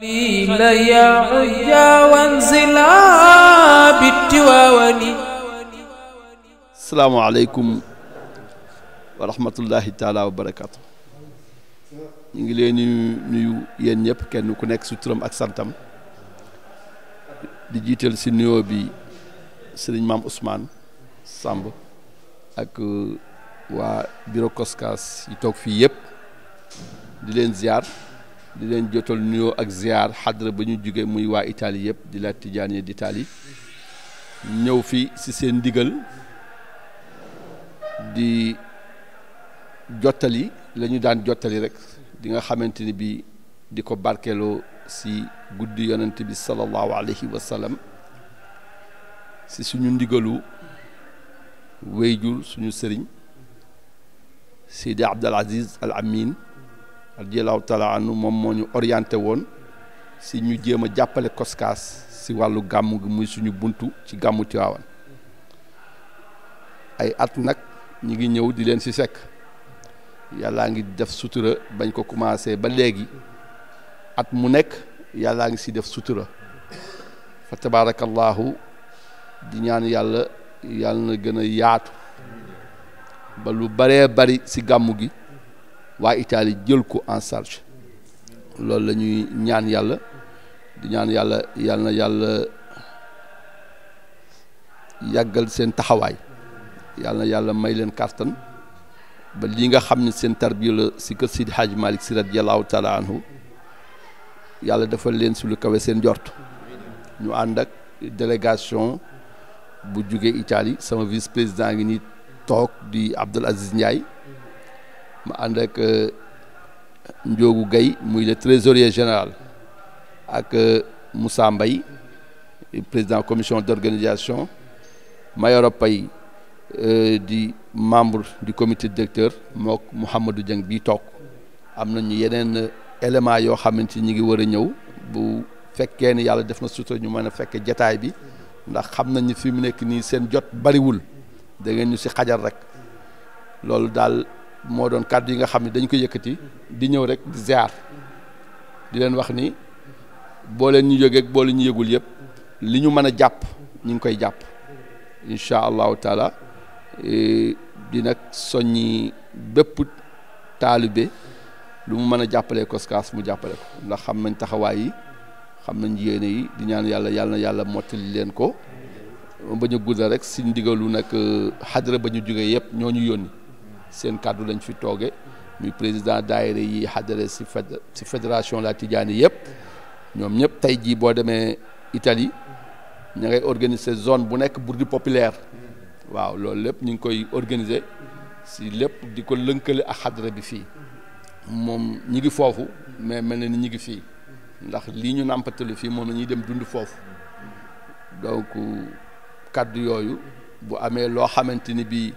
لا يعجا وانزلا بالتواوني. السلام عليكم ورحمة الله تعالى وبركاته. ñu ngi leen di nuyu yéen ñëpp kenn ku nekk su turam ak santam di jiital si nuyoo bi sëriñ Maam Ousmane Samb ak waa bureau COSCAS yi toog fii yëpp di leen ziar di leen jotal nuyoo ak ziar xadra ba ñu jóge muy waa Italie yëpp di la Tijaani d'Italie ñëw fii si seen ndigal di jottali la ñu daan jottali rek di nga xamante ni bi di ko barkeeloo si guddi yonent bi sallallahu alayhi wa sallam si suñu ndigalu wéyjur suñu sëriñ Seydi Abdul Aziz Al Amin radiyallahu taala anhu moom moo ñu orienté woon si ñu jéem a jàppale COSCAS si wàllu gàmmu gi muy suñu buntu ci gàmmu Tiwaawan ay at nag ñi ngi ñëw di leen si fekk yàllaa ngi def sutura bañ ko commencé ba léegi at mu nekk yàllaa ngi si def sutura fa tabarakallahu di ñaan yàlla na gën a yaatu ba lu baree bari si gàmmu gi waa Italie jël ko en charge loolu la ñuy ñaan yàlla di ñaan yàlla na yàlla yàggal seen taxawaay na yàlla may leen kàttan ba lii nga xam ne seen tarbiya la si kër Sidi Hadj Malick si radiyallahu taala anhu yàlla defal leen si lu kawe seen jort ñu ànd ak délégation bu jóge Italie sama vice président ngi ni toog di Abdoul Aziz Ndiaye ma ànd ak Ndiogu Gaye muy le trésorier général ak Moussa Mbaye président commission d'organisation Mayoro Pay di membre du comité directeur mook Mouhamadou Dieng bii toog am nañu yeneen élément yoo xamante ni ñu ngi war a ñëw bu fekkee ni yàlla def na sutura ñu mën a fekke jataay bi ndax xam nañ ni fi mu nekk nii seen jot bariwul da ngeen ñu si xajal rek loolu daal moo doon kàddu yi nga xam ne dañ ko yëkkati di ñëw rek di ziar di leen wax ni boo leen ñu yëgeeg boo leen ñu yëgul yëpp li ñu mën a jàpp ñu ngi koy jàpp incha allahu taala di nag soññi bépp taalibe lu mu mën a jàppalee COSCAS mu jàppale ko ndax xam nañ taxawaay yi xam nañ yéene yi di ñaan yàlla na yàlla mottali leen ko ba ñu guddal rek si ndigalu nag xadra ba ñu jógee yëpp ñoo ñu yónni seen kàddu lañ fi tooge muy président daayira yi xadra si fédération la Tijaani yëpp ñoom ñëpp tey jii boo demee Italie ña ngay organiser zone bu nekk bourdi populaire waaw loolu lépp ñu ngi koy organiser si lépp di ko lënkale ak xadra bi fii moom ñi ngi foofu mais mel na ni ñi ngi fii ndax lii ñu nàmpatale fii moom la ñuy dem dund foofu donc kaddu yooyu bu amee loo xamante ni bi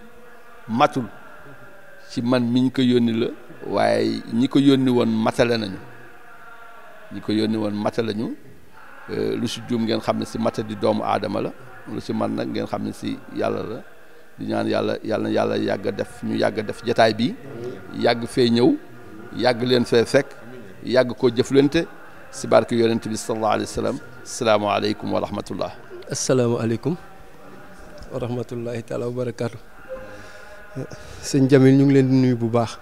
matul ci man mi ñu ko yónni la waaye ñi ko yónni woon matale nañu lu si juum ngeen xam ne si mata di doomu aadama la lu si man nag ngeen xam ne si yàlla la di ñaan yàlla yàgg def ñu yàgg def jataay bi yàgg fee ñëw yàgg leen fee fekk yàgg koo jëflante si barke yonent bi sallallahu alayhi wa sallam asalaamaaleykum wa rahmatullah. asalaamaaleykum wa rahmatullahi taala wa barakaatu. sëñ Jamil ñu ngi leen di nuyu bu baax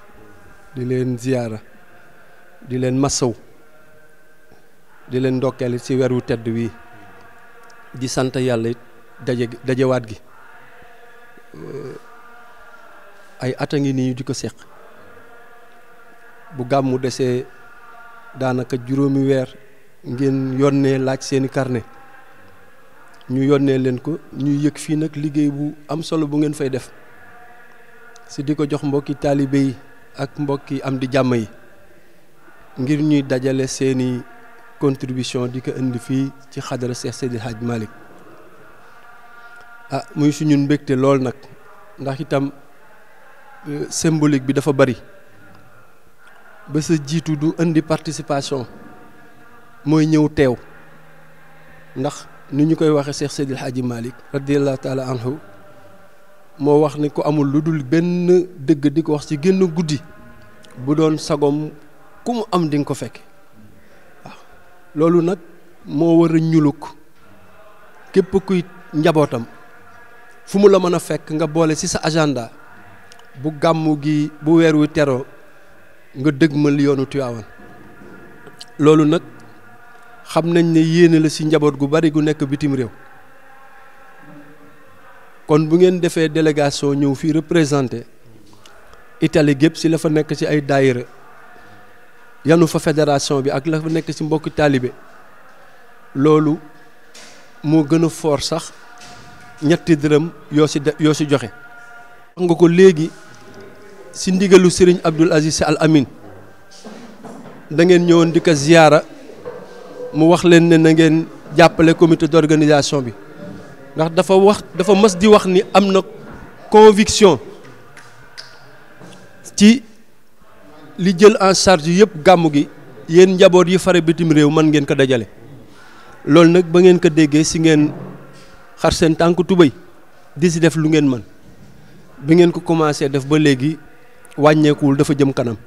di leen ziyaara di leen massaw di leen ndokkeel ci weer wu tedd wi di sant yàlla it dajewaat gi ay at a ngi nii di ko seq bu gàmmu desee daanaka juróomi weer ngeen yónnee laaj seeni carnet ñu yónnee leen ko ñuy yëg fii nag liggéey bu am solo bu ngeen fay def si di ko jox mbokki taalibe yi ak mbokki am di jàmm yi ngir ñuy dajale seeni contribution di ko indi fii ci xadara Cheikh Seydi Hadj Malick muy suñu mbégte lool nag ndax itam symbolique bi dafa bari ba sa jiitu du indi participation mooy ñëw teew ndax ni ñu koy waxe Cheikh Seydi Hadj Malick radiyallahu taala anhu moo wax ni ko amul lu dul benn dëgg di ko wax ci génn guddi bu doon sagom ku mu am di nga ko fekk waaw loolu nag moo war a ñuluk képp kuy njabootam fu mu la mën a fekk nga boole ci sa agenda bu gàmmu gi bu weer wi teroo nga dëgmal yoonu Tiwaawan loolu nag xam nañ ne yéene la ci njaboot gu bari gu nekk bitim réew kon bu ngeen defee délégation ñëw fii représenté Italie gépp ci la fa nekk ci ay daayira yanu fa fédération bi ak la fa nekk ci mbokki taalibe loolu moo gën a fort sax ñetti dërëm yoo ci joxe wax nga ko léegi ci ndigalu Serigne Abdoul Aziz Sy Al Amin da ngeen ñëwoon di ko ziyaara mu wax leen ne na ngeen jàppale comité d'organisation bi ndax dafa mas di wax ni am na conviction ci li jël en charge yëpp gàmmu gi yéen njaboot yi fare bitim réew mën ngeen ko dajale loolu nag ba ngeen ko déggee ci ngeen xar seen tànk tubéy di ci def lu ngeen mën bi ngeen ko commencé def ba léegi wàññeekuwul dafa jëm kanam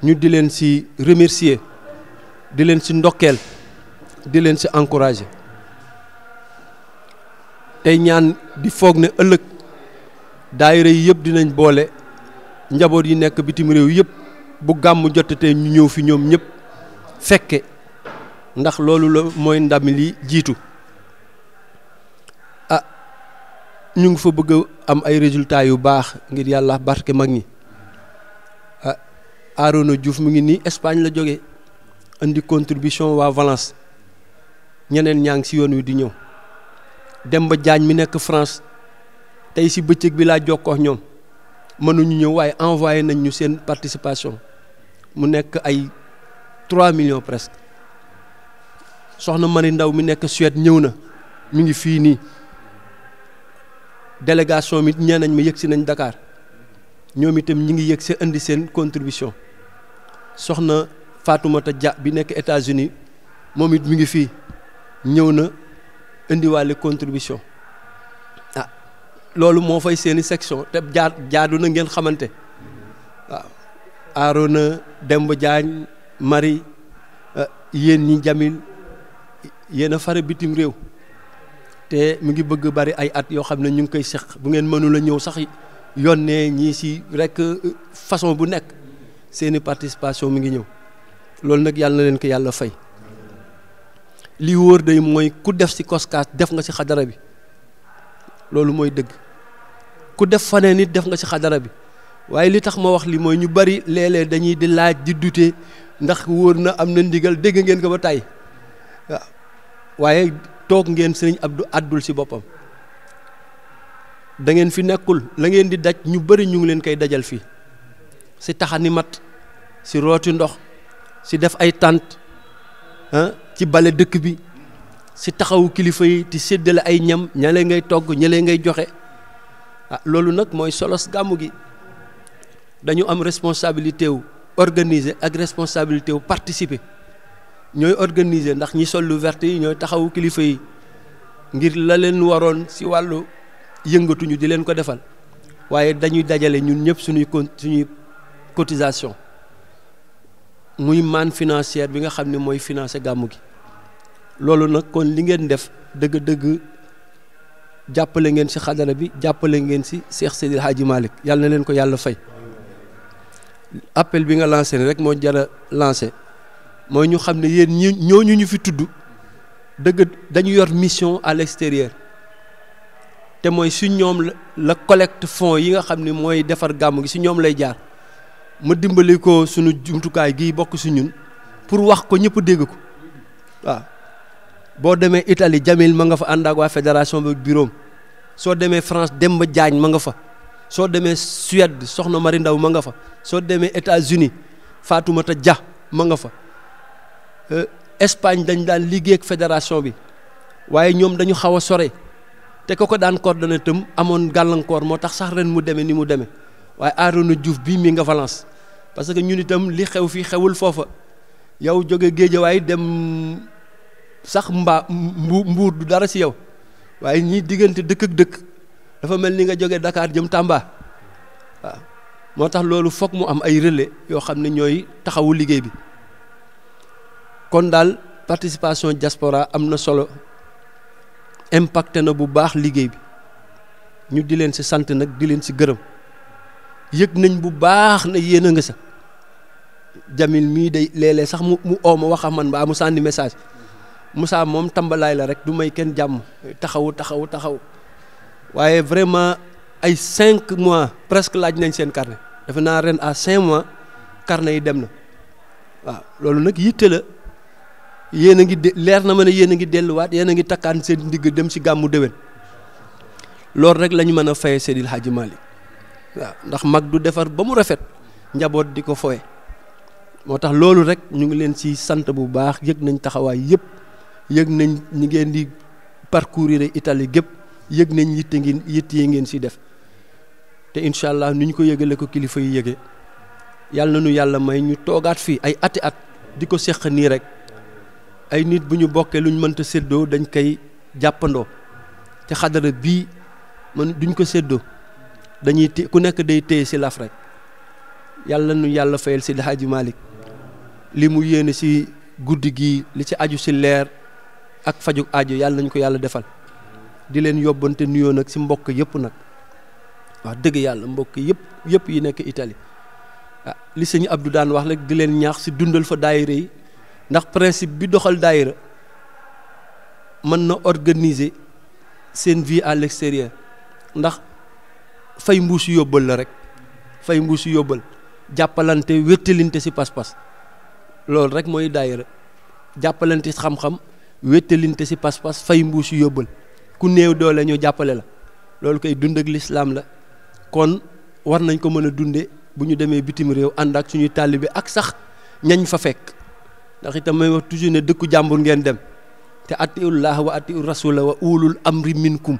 ñu di leen ci remercier di leen ci ndokkeel di leen ci encourager tey ñaan di foog ne ëllëg daayira yi yëpp dinañ boole njaboot yi nekk bitim réew yëpp bu gàmm jotatee ñu ñëw fi ñoom ñëpp fekke ndax loolu la mooy ndam li jiitu ñu ngi fa bëgg a am ay résultats yu baax ngir yàlla barke mag ñi Arona Diouf mu ngi nii Espagne la jógee indi contribution waa Valence ñeneen ñaa ngi ci yoon wi di ñëw Demba Diagne mi nekk France tey ci bëccëg bi laa jokkoo ak ñoom mënuñu ñëw waaye envoyé nañ ñu seen participation mu nekk ay 3 millions presque soxna Mari Ndaw mi nekk Suède ñëw na mi ngi fii nii délégation mi ñee nañ ma yëg si nañ Dakar ñoom itam ñi ngi yëg si indi seen contribution soxna Fatoumata Dia bi nekk États-Unis moom it mi ngi fii ñëw na indiwaale contribution loolu moo fay seeni section te jaadu na ngeen xamante waaw Arona Demba Diagne Marie yéen ñi Jamil yéen a fare bitim réew te mu ngi bëgg bari ay at yoo xam ne ñu ngi koy seq bu ngeen mënula ñëw sax yónnee ñii ci rekk façon bu nekk seeni participation mi ngi ñëw loolu nag yàlla na leen ko yàlla fay li wóor day mooy ku def ci Coskas def nga ci xadara bi loolu mooy dëgg ku def faneen nit def nga ci xadara bi waaye li tax ma wax li mooy ñu bari léeg-léeg dañuy di laaj di dute ndax wóor na am na ndigal dégg ngeen ko ba tey waaw waaye toog ngeen sëriñ Abdou àddul ci boppam da ngeen fi nekkul la ngeen di daj ñu bari ñu ngi leen koy dajal fii ci taxani mat ci rooti ndox ci def ay tànt ci bale dëkk bi ci taxawu kilifa yi di séddale ay ñam ñalee ngay togg ñalee ngay joxe loolu nag mooy solos gàmmu gi dañu am responsabilité wu organiser ak responsabilité wu participer ñooy organiser ndax ñi sol lu vert yi ñooy taxawu kilifa yi ngir la leen waroon ci wàllu yëngatuñu di leen ko defal waaye dañuy dajale ñun ñëpp suñuy cotisation muy manne financière bi nga xam ne mooy financer gàmmu gi loolu nag kon li ngeen def dëgg-dëgg jàppale ngeen ci xadara bi jàppale ngeen ci Cheikh Seydil Hadji Malick yàlla na leen ko yàlla fay appel bi nga lancé rek moo jara lancé mooy ñu xam ne yéen ñooñu ñu fi tudd dëgg dañu yor mission à l'extérieur te mooy su ñoom la collecte fonds yi nga xam ne mooy defar gàmmu gi ci ñoom lay jaar ma dimbali ko sunu jumtukaay gii bokk ci ñun pour wax ko ñëpp dégg ko waaw boo demee Italie Jamil ma nga fa ànd ak waa fédération bi bureau soo demee France Demba Diagne ma nga fa soo demee Suède soxna Mari Ndaw ma nga fa soo demee États-Unis Fatoumata Dia ma nga fa Espagne dañ daan liggéey ak fédération bi waaye ñoom dañu xaw a sore te ko daan coordonné itam amoon gàllankoor moo tax sax ren mu demee ni mu demee waaye Arona Diouf bii mi nga Valence parce que ñun itam li xew fii xewul foofa yow jóge Géejawaay dem sax mbuur du dara ci yow waaye ñii diggante dëkk ak dëkk dafa mel ni nga jóge Dakar jëm Tamba waaw moo tax loolu foog mu am ay relais yoo xam ne ñooy taxawu liggéey bi kon daal participation diaspora am na solo impacté na bu baax liggéey bi ñu di leen si sant nag di leen si gërëm yëg nañ bu baax na yéen a nga sa Jamil mii day léeg-léeg sax mu ooma wax a man mbaa mu sànni message Moussa moom tambalaay la rek du may kenn jàmm taxaw waaye vraiment ay 5 mois presque laaj nañ seen carnet defe naa ren à 5 mois carnet yi dem na waaw loolu nag yitte la yéen a ngi leer na ma ne yéen a ngi delluwaat yéen a ngi takkaan seen ndigg dem ci gàmmu déwén loolu rek la ñu mën a faye Seydil Hadji Malick waaw ndax mag du defar ba mu rafet njaboot di ko foye moo tax loolu rek ñu ngi leen ci sant bu baax yëg nañ taxawaay yëpp yëg nañ ñi ngeen di parcourir Italie gépp yëg nañ yitte yi ngeen ci def te incha allah ni ñu ko yëgale ko kilifa yi yëge yàlla na nu yàlla may ñu toogaat fii ay ati at di ko seq nii rek ay nit bu ñu bokkee lu ñu mënta séddoo dañ koy jàppandoo te xadara bii man duñ ko séddoo dañuy ku nekk day téye ci laf rek yàlla nu yàlla fayal Seydi Hadji Malick li mu yéene ci guddi gi li ci aju ci leer ak faju aajo yàlla nañ ko yàlla defal di leen yóbbante nuyoo nag ci mbokk yëpp nag wax dëgg yàlla mbokk yëpp yi nekk Italie ah li sëñ Abdou daan wax rek di leen ñaax ci dundal fa daayira yi ndax principe bi doxal daayira mën na organiser seen vie à l'extérieur ndax fay mbuusu yóbbal la rek fay mbuusu yóbbal jàppalante wéttalinte ci pas-pas loolu rek mooy daayira jàppalante ci xam-xam wéttalinte ci pas-pas fay mbuusu yóbbal ku néew doole ñoo jàppale la loolu koy dund ak lislaam la kon war nañ ko mën a dunde bu ñu demee bitim réew ànd ak suñuy taalibe ak sax ñañ fa fekk ndax itam may wax toujours ne dëkku jàmbur ngeen dem te atiullah wa atiur rasula wa ulul amri minkum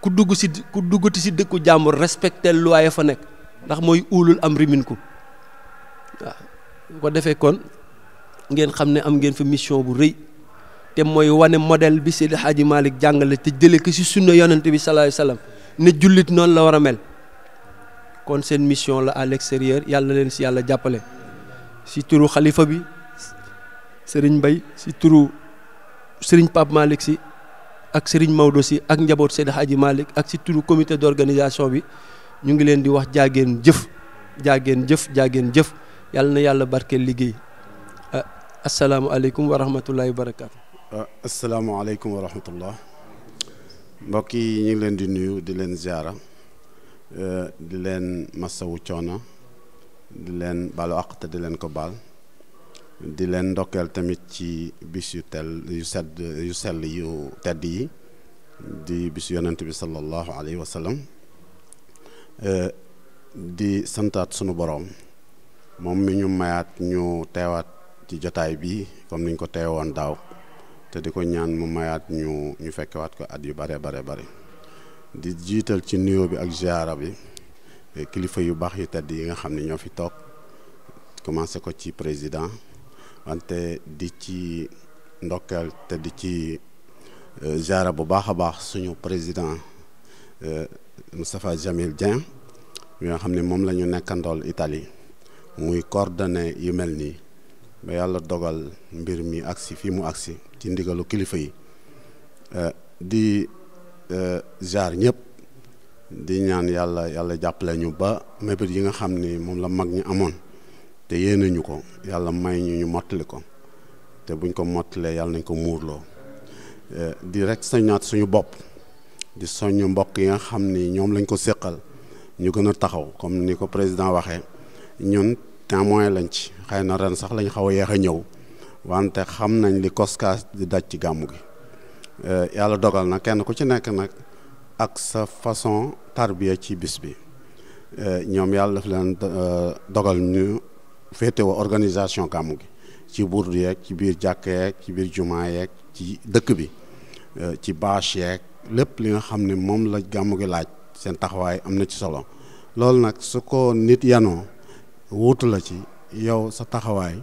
ku duggati ci dëkku jàmbur respecté loi fa nekk ndax mooy ulul amri minkum waaw bu ko defee kon ngeen xam ne am ngeen fa mission bu rëy te mooy wane modèle bi Seydi Hadji Malick jàngale te jëlee ko ci sunna yonante bi sallallahu alayhi wasallam ne jullit noonu la war a mel kon seen mission la à l'extérieur yàlla leen ci yàlla jàppale ci turu xalifa bi Serigne Mbaye ci turu Serigne Pape Malick Sy ak Serigne Maodo Sy ak njaboot Seydi Hadji Malick ak ci turu comité d'organisation bi ñu ngi leen di wax jaageen jëf yàlla na yàlla barkeel liggéey asalaamualeykum wa rahmatullahi wa barakaatu. Asalaamaaleykum wa rahmatullah mbokk yi ñu ngi leen di nuyu di leen ziara di leen masawu coono di leen balu àq te di leen ko baal di leen ndokkeel tamit ci bis yu sell yu tedd yi di bis yonent bi sallallahu alayhi wa sallam di santaat sunu boroom moom mi ñu mayaat ñu teewaat ci jotaay bi comme niñ ko teewoon daaw te di ko ñaan mu mayaat ñu fekkewaat ko at yu bare di jiital ci nuyoo bi ak ziara bi kilifa yu baax yu tedd yi nga xam ne ñoo fi toog commencé ko ci président wante di ci ndokkeel te di ci ziara bu baax a baax suñu président Moustapha Jamil Dieng bi nga xam ne moom la ñu nekkandool Italie muy coordonné yu mel nii ba yàlla dogal mbir mi agsi fii mu agsi ci ndigalu kilifa yi di ziar ñëpp di ñaan yàlla jàppale ñu ba mébét yi nga xam ni moom la mag ñi amoon te yéene ñu ko yàlla may ñu mottali ko te buñ ko mottalee yàlla nañ ko muurloo di rek soññaat suñu bopp di soññ mbokk yi nga xam ni ñoom lañ ko séqal ñu gën a taxaw comme ni ko président waxee ñun témoin lañ ci xëy na ren sax lañ xaw a yeex a ñëw wante xam nañ li koskaas di daj ci gàmmu gi yàlla dogal na kenn ku ci nekk nag ak sa façon tarbiya ci bis bi ñoom yàlla daf leen dogal ñu féetewoo organisation gàmmu gi ci burdu yeeg ci biir jàkk yeeg ci biir jumaa yeeg ci dëkk bi ci bâche yeeg lépp li nga xam ne moom la gàmmu gi laaj seen taxawaay am na ci solo loolu nag su ko nit yanoo wuutu la ci yow sa taxawaay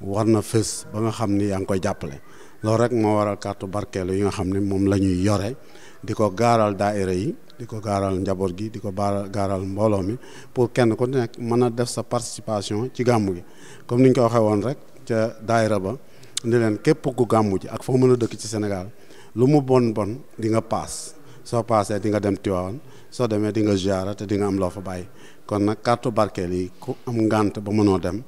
war na fës ba nga xam ni yaa ngi koy jàppale loolu rek moo waral carte barkeelu yi nga xam ne moom la ñuy yore di ko gaaral daaira yi di ko gaaral njaboot gi di ko gaaral mbooloo mi pour kenn ku nekk mën a def sa participation ci gàmmu gi comme ni ñu ko waxee woon rek ca daaira ba ni leen képp ku gàmmu ji ak foo mën a dëkk ci Sénégal lu mu bon bon di nga paas soo paasee di nga dem Tivaouane soo demee di nga ziara te di nga am loo fa bàyyi kon nag carte barkeel yi ku am ngànt ba mënoo dem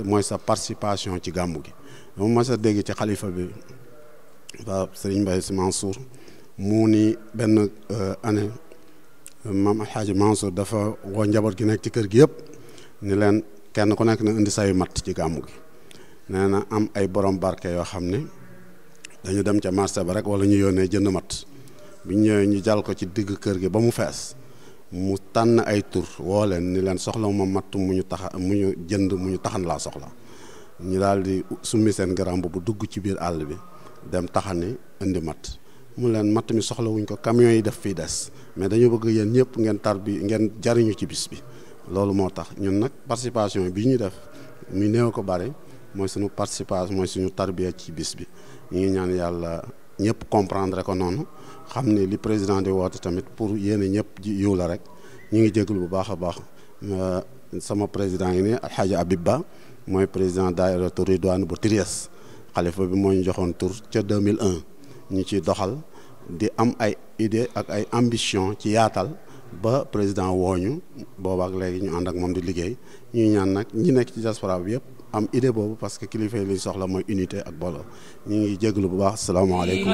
mooy sa participation ci gàmmu gi dama mas a dégg ci xalifa bi ba Serigne Mbaye Sy Mansour mu ni benn année maam Alxaaji Mansour dafa woo njaboot gi nekk ci kër gi yëpp ni leen kenn ku nekk na indi sayu matt ci gàmmu gi nee na am ay borom barke yoo xam ne dañu dem ca marché ba rek wala ñu yónnee jënd matt bu ñu ñëwee ñu jàll ko ci digg kër gi ba mu fees mu tànn ay tur woo leen ni leen soxla ma matt mu ñu jënd mu ñu taxan laa soxla ñu daal di summi seen garam bu dugg ci biir àll bi dem taxani indi matt mu leen matt mi soxla wuñ ko camion yi def fii des mais dañu bëgg yéen ñëpp ngeen jariñu ci bis bi loolu moo tax ñun nag participation bi ñu def mu néew ko bari mooy suñu participation mooy suñu tarbiya ci bis bi ñu ngi ñaan yàlla ñëpp comprendre ko noonu xam ni li président di woote tamit pour yéene ñëpp yiw la rek ñu ngi jégalu bu baax a baax sama président yi nii Alxaaji Habib Ba mooy président daayiratu Ridwaan bu Trieste xalifa bi moo ñu joxoon tur ca 2001 ñu ciy doxal di am ay idée ak ay ambition ci yaatal ba président wooñu boobaak léegi ñu ànd ak moom di liggéey ñuy ñaan nag ñi nekk ci diaspora bi yëpp am idée boobu parce que kilifa yi li ñu soxla mooy unité ak booloo ñu ngi jégalu bu baax asalaamaaleykum.